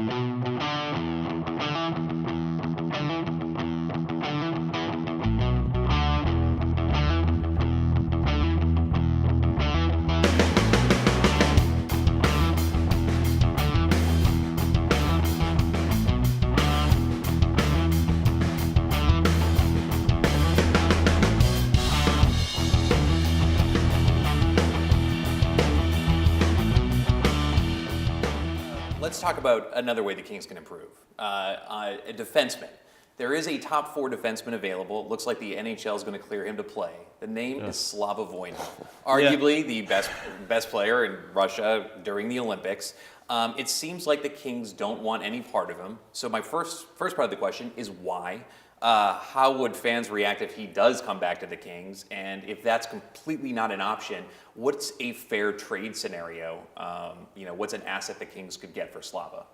Let's talk about another way the Kings can improve. A defenseman. There is a top 4 defenseman available. It looks like the NHL is going to clear him to play. The name is Slava Voynov, arguably the best player in Russia during the Olympics. It seems like the Kings don't want any part of him. So my first part of the question is why? How would fans react if he does come back to the Kings? And if that's completely not an option, what's a fair trade scenario? What's an asset the Kings could get for Slava?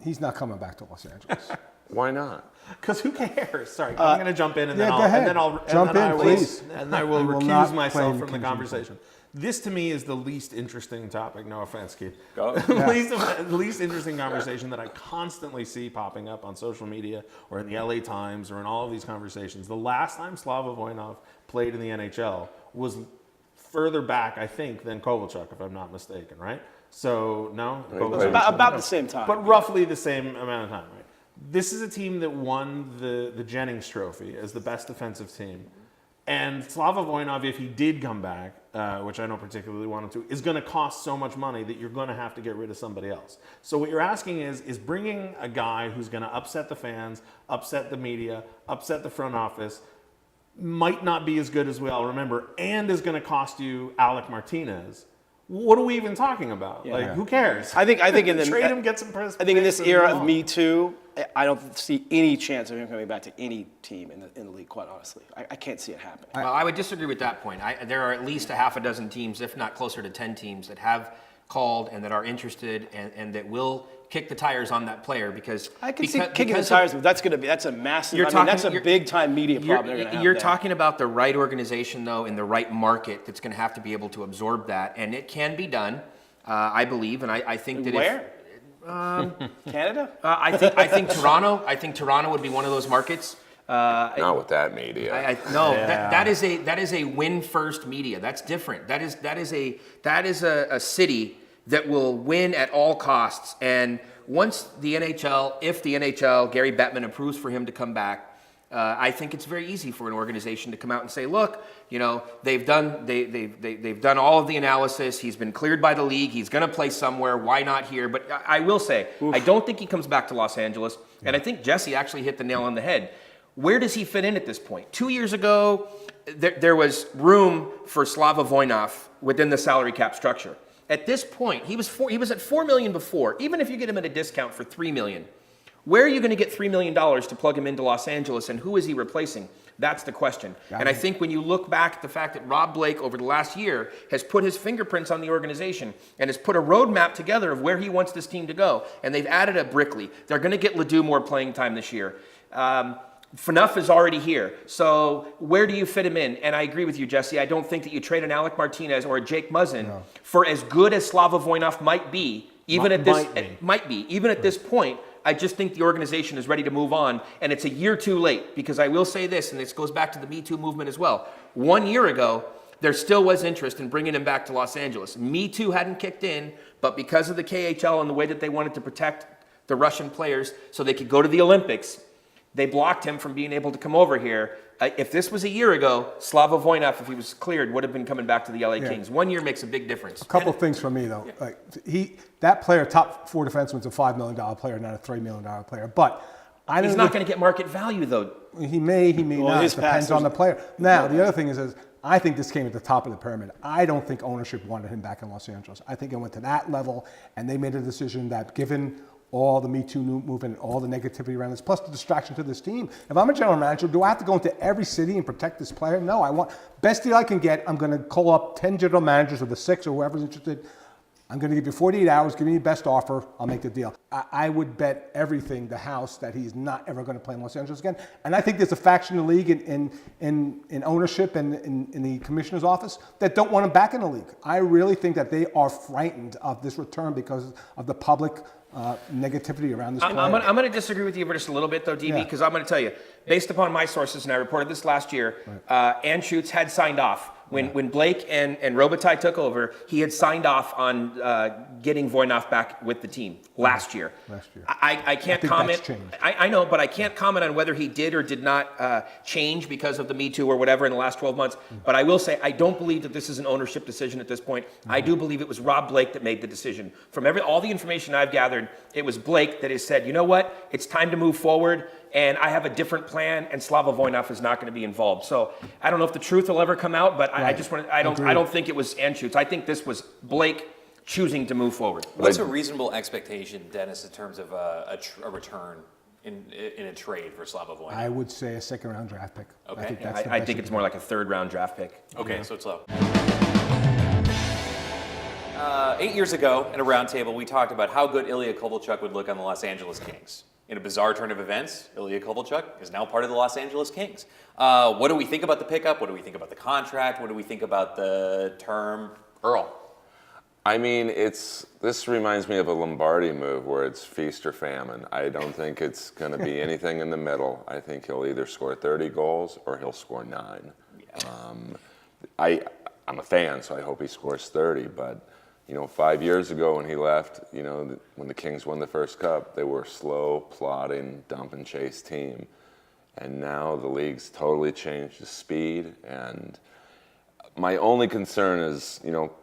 He's not coming back to Los Angeles. Why not? Because who cares? Sorry, I'm going to jump in and then go ahead. I will recuse myself from the conversation. This to me is the least interesting topic. No offense, Keith. Go. The least interesting conversation that I constantly see popping up on social media or in the LA Times or in all of these conversations. The last time Slava Voynov played in the NHL was further back, I think, than Kovalchuk, if I'm not mistaken, right? So, no? About the same time. But roughly the same amount of time, right? This is a team that won the Jennings Trophy as the best defensive team. And Slava Voynov, if he did come back, which I don't particularly want him to, is going to cost so much money that you're going to have to get rid of somebody else. So what you're asking is bringing a guy who's going to upset the fans, upset the media, upset the front office, might not be as good as we all remember, and is going to cost you Alec Martinez. What are we even talking about? Yeah. Who cares? I think in the trade him, get some press. I think in this era of Me Too, I don't see any chance of him coming back to any team in the league. Quite honestly, I can't see it happening. Well, I would disagree with that point. There are at least a half a dozen teams, if not closer to 10 teams, that have called and that are interested and that will kick the tires on that player because I can see kicking the tires, but that's a massive. That's a big time media problem they're going to have. You're talking about the right organization though, in the right market that's going to have to be able to absorb that, and it can be done, I believe, and I think that where. Canada? I think Toronto. I think Toronto would be one of those markets. Not with that media. That is a win first media. That's different. That is a city that will win at all costs. And once the NHL, Gary Bettman approves for him to come back, I think it's very easy for an organization to come out and say, look, they've done all of the analysis. He's been cleared by the league. He's going to play somewhere. Why not here? But I will say, I don't think he comes back to Los Angeles. And I think Jesse actually hit the nail on the head. Where does he fit in at this point? 2 years ago, there was room for Slava Voynov within the salary cap structure. At this point, he was at $4 million before. Even if you get him at a discount for $3 million, where are you going to get $3 million to plug him into Los Angeles, and who is he replacing? That's the question. And I think when you look back at the fact that Rob Blake over the last year has put his fingerprints on the organization and has put a roadmap together of where he wants this team to go, and they've added a Brickley. They're going to get Ledoux more playing time this year. Phaneuf is already here. So where do you fit him in? And I agree with you, Jesse. I don't think that you trade an Alec Martinez or a Jake Muzzin for as good as Slava Voynov might be, even at this point. I just think the organization is ready to move on, and it's a year too late, because I will say this, and this goes back to the Me Too movement as well. 1 year ago, there still was interest in bringing him back to Los Angeles. Me Too hadn't kicked in, but because of the KHL and the way that they wanted to protect the Russian players so they could go to the Olympics, they blocked him from being able to come over here. If this was a year ago, Slava Voynov, if he was cleared, would have been coming back to the LA Kings. 1 year makes a big difference. A couple of things for me, though. That player, top 4 defenseman, is a $5 million player, not a $3 million player. But he's not going to get market value, though. He may not. It depends on the player. Now, the other thing is I think this came at the top of the pyramid. I don't think ownership wanted him back in Los Angeles. I think it went to that level, and they made a decision that given all the Me Too movement, all the negativity around this, plus the distraction to this team. If I'm a general manager, do I have to go into every city and protect this player? No, I want best deal I can get. I'm going to call up 10 general managers or the 6 or whoever's interested. I'm going to give you 48 hours, give me your best offer, I'll make the deal. I would bet everything, the house, that he's not ever going to play in Los Angeles again. And I think there's a faction in the league in ownership and in the commissioner's office that don't want him back in the league. I really think that they are frightened of this return because of the public negativity around this I'm player. going to disagree with you for just a little bit, though, DB, Yeah. because I'm going to tell you, based upon my sources, and I reported this last year, Anschutz had signed off. When Blake and Robitaille took over, he had signed off on getting Voynov back with the team last year. I can't comment. I know, but I can't comment on whether he did or did not change because of the Me Too or whatever in the last 12 months. But I will say I don't believe that this is an ownership decision at this point. I do believe it was Rob Blake that made the decision. From all the information I've gathered, it was Blake that has said, you know what, it's time to move forward. And I have a different plan, and Slava Voynov is not going to be involved. So I don't know if the truth will ever come out, but I just want to. I don't think it was Anschutz. I think this was Blake choosing to move forward. What's a reasonable expectation, Dennis, in terms of a return in a trade for Slava Voynov? I would say a second-round draft pick. Okay. I think it's more like a third-round draft pick. Okay, so it's low. 8 years ago at a roundtable, we talked about how good Ilya Kovalchuk would look on the Los Angeles Kings. In a bizarre turn of events, Ilya Kovalchuk is now part of the Los Angeles Kings. What do we think about the pickup? What do we think about the contract? What do we think about the term? Earl. I mean, this reminds me of a Lombardi move where it's feast or famine. I don't think it's going to be anything in the middle. I think he'll either score 30 goals or he'll score 9. Yeah. I'm a fan, so I hope he scores 30, but 5 years ago when he left, when the Kings won the first cup, they were a slow, plodding, dump and chase team. And now the league's totally changed the speed. And my only concern is,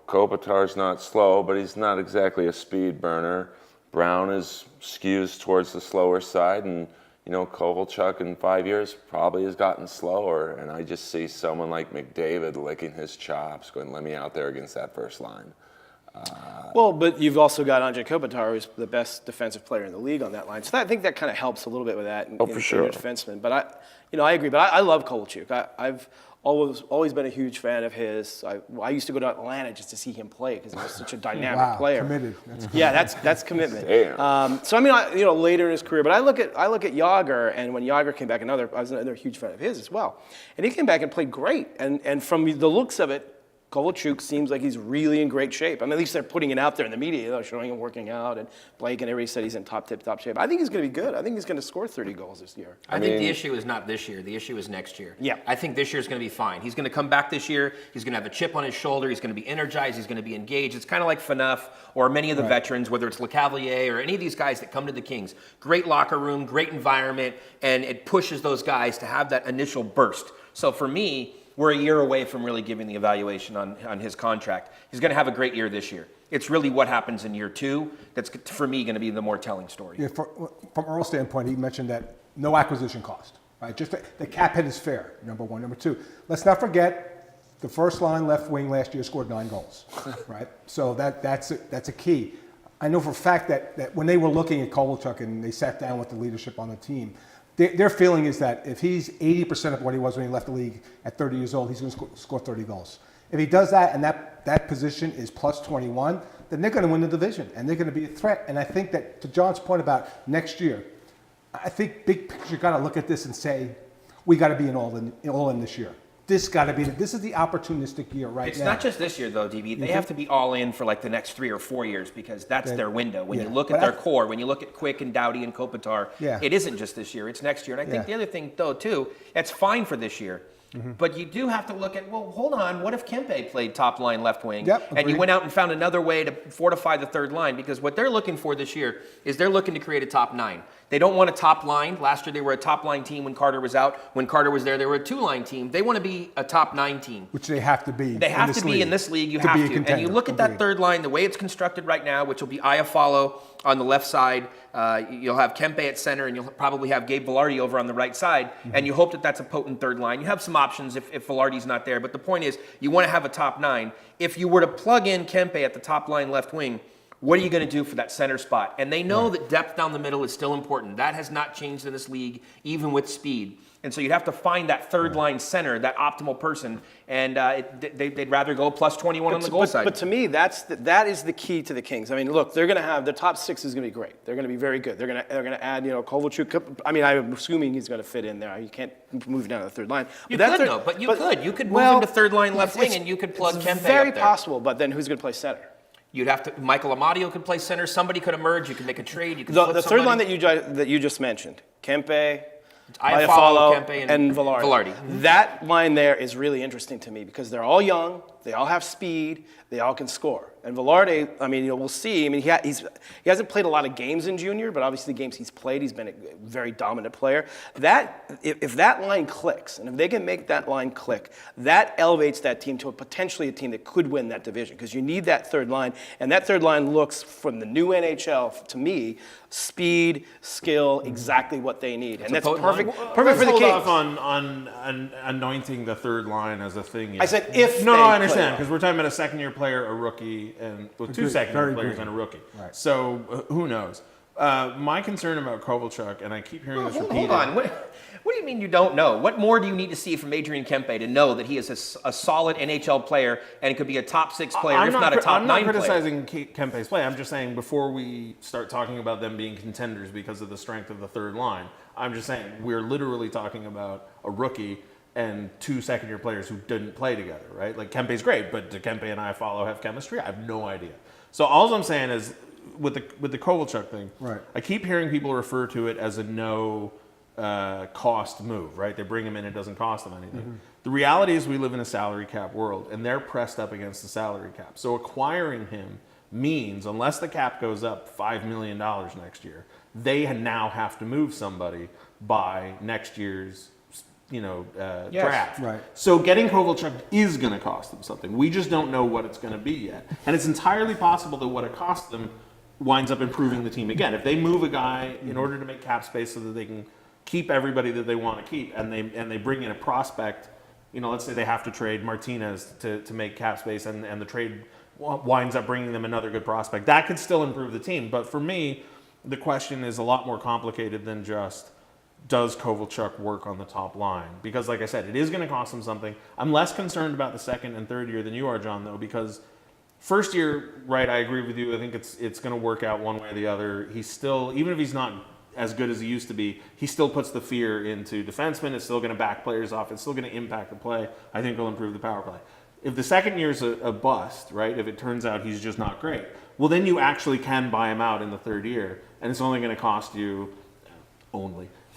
Kopitar's not slow, but he's not exactly a speed burner. Brown skews towards the slower side, and Kovalchuk in 5 years probably has gotten slower. And I just see someone like McDavid licking his chops, going, let me out there against that first line. Well, but you've also got Andrei Kopitar, who's the best defensive player in the league on that line. So I think that kind of helps a little bit with that. For sure. In defenseman. But I agree. But I love Kovalchuk. I've always been a huge fan of his. I used to go to Atlanta just to see him play because he was such a dynamic player. Committed. That's commitment. Damn. So I mean, later in his career, but I look at Jágr, and when Jágr came back, I was another huge fan of his as well, and he came back and played great. And from the looks of it, Kovalchuk seems like he's really in great shape. I mean, at least they're putting it out there in the media. They're showing him working out, and Blake and everybody said he's in top shape. I think he's going to be good. I think he's going to score 30 goals this year. I think the issue is not this year. The issue is next year. Yeah. I think this year's going to be fine. He's going to come back this year. He's going to have a chip on his shoulder. He's going to be energized. He's going to be engaged. It's kind of like Phaneuf or many of the veterans, whether it's LeCavalier or any of these guys that come to the Kings. Great locker room, great environment, and it pushes those guys to have that initial burst. So for me, we're a year away from really giving the evaluation on his contract. He's going to have a great year this year. It's really what happens in year 2 that's, for me, going to be the more telling story. Yeah, from Earl's standpoint, he mentioned that no acquisition cost, right? Just the cap hit is fair, number one. Number two, let's not forget the first line left wing last year scored 9 goals, right? So that's a key. I know for a fact that when they were looking at Kovalchuk and they sat down with the leadership on the team, their feeling is that if he's 80% of what he was when he left the league at 30 years old, he's going to score 30 goals. If he does that and that position is plus 21, then they're going to win the division and they're going to be a threat. And I think that to John's point about next year, I think big picture, you got to look at this and say, we got to be all in this year. This is the opportunistic year right now. It's not just this year, though, DB. They have to be all in for like the next 3 or 4 years because that's their window. When you look at their core, when you look at Quick and Doughty and Kopitar, it isn't just this year. It's next year. And I think the other thing, though, too, it's fine for this year. But you do have to look at, well, hold on, what if Kempe played top line left wing? And you went out and found another way to fortify the third line? Because what they're looking for this year is they're looking to create a top 9. They don't want a top line. Last year they were a top line team when Carter was out. When Carter was there, they were a 2-line team. They want to be a top 9 team. Which they have to be. They have to be in this league. You have to. And you look at that third line, the way it's constructed right now, which will be Iafallo on the left side. You'll have Kempe at center, and you'll probably have Gabe Vilardi over on the right side. And you hope that that's a potent third line. You have some options if Vilardi's not there. But the point is, you want to have a top 9. If you were to plug in Kempe at the top line left wing, what are you going to do for that center spot? And they know that depth down the middle is still important. That has not changed in this league, even with speed. And so you'd have to find that third line center, that optimal person, and they'd rather go plus 21 on the goal side. But to me, that is the key to the Kings. I mean, look, they're going to have their top 6 is going to be great. They're going to be very good. They're going to add, Kovalchuk. I mean, I'm assuming he's going to fit in there. You can't move down to the third line. You could move him to third line left wing, and you could plug Kempe up there. Very possible. But then who's going to play center? You'd have to. Michael Amadio could play center. Somebody could emerge. You could make a trade. You could The flip third line somebody. that you just mentioned, Kempe, Iafallo, Iafallo, Kempe, and Velarde. Velarde. That line there is really interesting to me because they're all young, they all have speed, they all can score. And Velarde, I mean, we'll see. I mean, he hasn't played a lot of games in junior, but obviously the games he's played, he's been a very dominant player. If that line clicks, and if they can make that line click, that elevates that team to potentially a team that could win that division because you need that third line. And that third line looks, from the new NHL, to me, speed, skill, exactly what they need. And that's perfect for the hold Kings. off on anointing the third line as a thing yet. I said if No, they I play understand, well. because we're talking about a second-year player, a rookie, and two second-year players and a rookie. Right. So who knows? My concern about Kovalchuk, and I keep hearing this repeated. Hold on. What do you mean you don't know? What more do you need to see from Adrian Kempe to know that he is a solid NHL player and could be a top 6 player, if not a top 9 player? I'm not criticizing Kempe's play. I'm just saying before we start talking about them being contenders because of the strength of the third line, I'm just saying we're literally talking about a rookie and 2 second-year players who didn't play together, right? Like Kempe's great, but do Kempe and Iafallo have chemistry? I have no idea. So all I'm saying is with the Kovalchuk thing, Right. I keep hearing people refer to it as a no cost move, right? They bring him in, it doesn't cost them anything. Mm-hmm. The reality is we live in a salary cap world, and they're pressed up against the salary cap. So acquiring him means, unless the cap goes up $5 million next year, they now have to move somebody by next year's draft. Right. So getting Kovalchuk is going to cost them something. We just don't know what it's going to be yet. And it's entirely possible that what it costs them winds up improving the team again. If they move a guy in order to make cap space so that they can keep everybody that they want to keep, and they bring in a prospect, let's say they have to trade Martinez to make cap space, and the trade winds up bringing them another good prospect, that could still improve the team. But for me, the question is a lot more complicated than just, does Kovalchuk work on the top line? Because like I said, it is going to cost them something. I'm less concerned about the second and third year than you are, John, though, because first year, right, I agree with you. I think it's going to work out one way or the other. He's still, even if he's not as good as he used to be, he still puts the fear into defensemen. It's still going to back players off. It's still going to impact the play. I think he'll improve the power play. If the second year's a bust, right, if it turns out he's just not great, well, then you actually can buy him out in the third year, and it's only going to cost you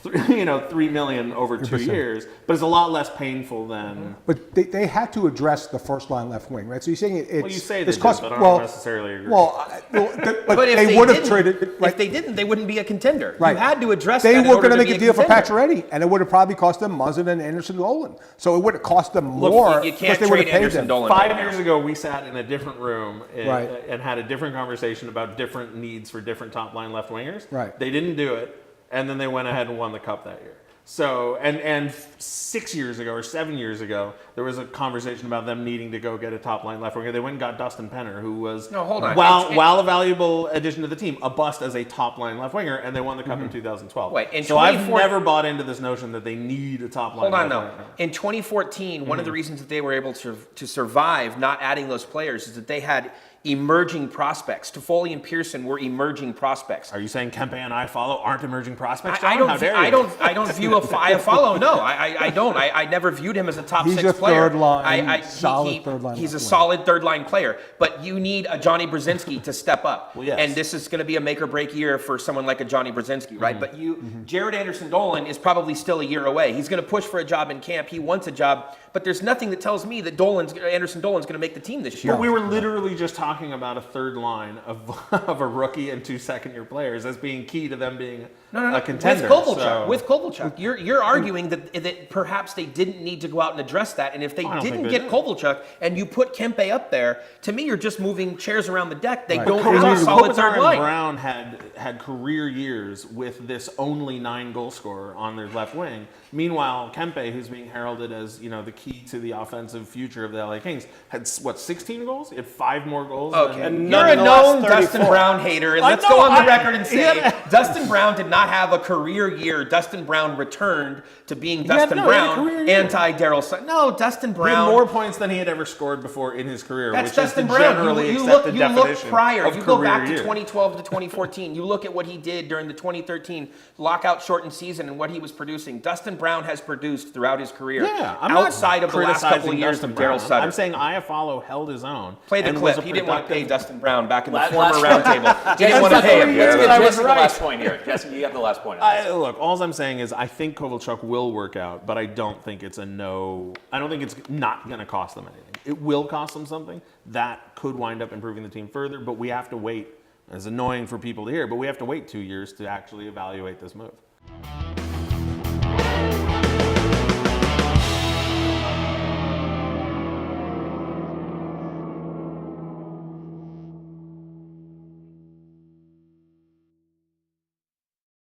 $3 million over 2 years, but it's a lot less painful than. But they had to address the first line left wing, right? So you're saying it's. Well, you say this they cost, did, but I don't necessarily agree. But if they would have didn't- traded. Right? If they didn't, they wouldn't be a contender. Right. You had to address They that in were order going to to make be a deal for contender. Pacioretty, and it would have probably cost them Muzzin and Anderson Dolan. So it would have cost them more. you can't because they would have trade paid Anderson them. Dolan. 5 years ago, we sat in a different room Right. and had a different conversation about different needs for different top line left wingers. Right. They didn't do it, and then they went ahead and won the cup that year. So, and 6 years ago or 7 years ago, there was a conversation about them needing to go get a top line left winger. They went and got Dustin Penner, who was, No, hold on. while a valuable addition to the team, a bust as a top line left winger, and they won the cup in 2012. Wait, in so I've 24 never bought into this notion that they need a top line Hold on, left no. winger. In 2014, one of the reasons that they were able to survive not adding those players is that they had emerging prospects. Toffoli and Pearson were emerging prospects. Are you saying Kempe and Iafallo aren't emerging prospects, John? I don't. How dare I you? don't. I don't view Iafallo. No, I don't. I never viewed him as a top He's 6 a player. third line, solid third line He's a left winger. solid third line player, but you need a Johnny Brzezinski to step up. Well, yes. And this is going to be a make or break year for someone like a Johnny Brzezinski, right? But Jared Anderson Dolan is probably still a year away. He's going to push for a job in camp. He wants a job, but there's nothing that tells me that Anderson Dolan's going to make the team this year. But we were literally just talking about a third line of a rookie and 2 second-year players as being key to them being a contender. With Kovalchuk, you're arguing that perhaps they didn't need to go out and address that, and if they I don't didn't think they get did. Kovalchuk and you put Kempe up there, to me you're just moving chairs around the deck. They Right. don't But have a solid Kopitar third and line. Brown had career years with this only 9 goal scorer on their left wing. Meanwhile, Kempe, who's being heralded as the key to the offensive future of the LA Kings, had 16 goals? He had 5 more goals. Okay, And you're none a in the last known 34. Dustin Brown hater, and I let's know, go on the I- record and say yeah. Dustin Brown did not have a career year. Dustin Brown returned to being had- Dustin no, he had a Brown, career year. anti-Daryl Sutter. No, Dustin He had Brown. more points than he had ever scored before in his career, That's which Dustin is the Brown. generally You accepted look definition prior. of You go back career to year. 2012 to 2014. You look at what he did during the 2013 lockout shortened season and what he was producing. Dustin Brown has produced throughout his career. Yeah, I'm outside not of the last couple of criticizing years Dustin of Brown. Daryl Sutter. I'm saying Iafallo held his own. Play the and clip. was a He didn't want to pay Dustin Brown back in the Last- former last- Roundtable. Didn't want to pay him. Let's get I Jesse was the right. last point here. Jesse, you have the last point. On this. Look, all I'm saying is I think Kovalchuk will work out, but I don't think it's a no. I don't think it's not going to cost them anything. It will cost them something. That could wind up improving the team further, but we have to wait. It's annoying for people to hear, but we have to wait 2 years to actually evaluate this move.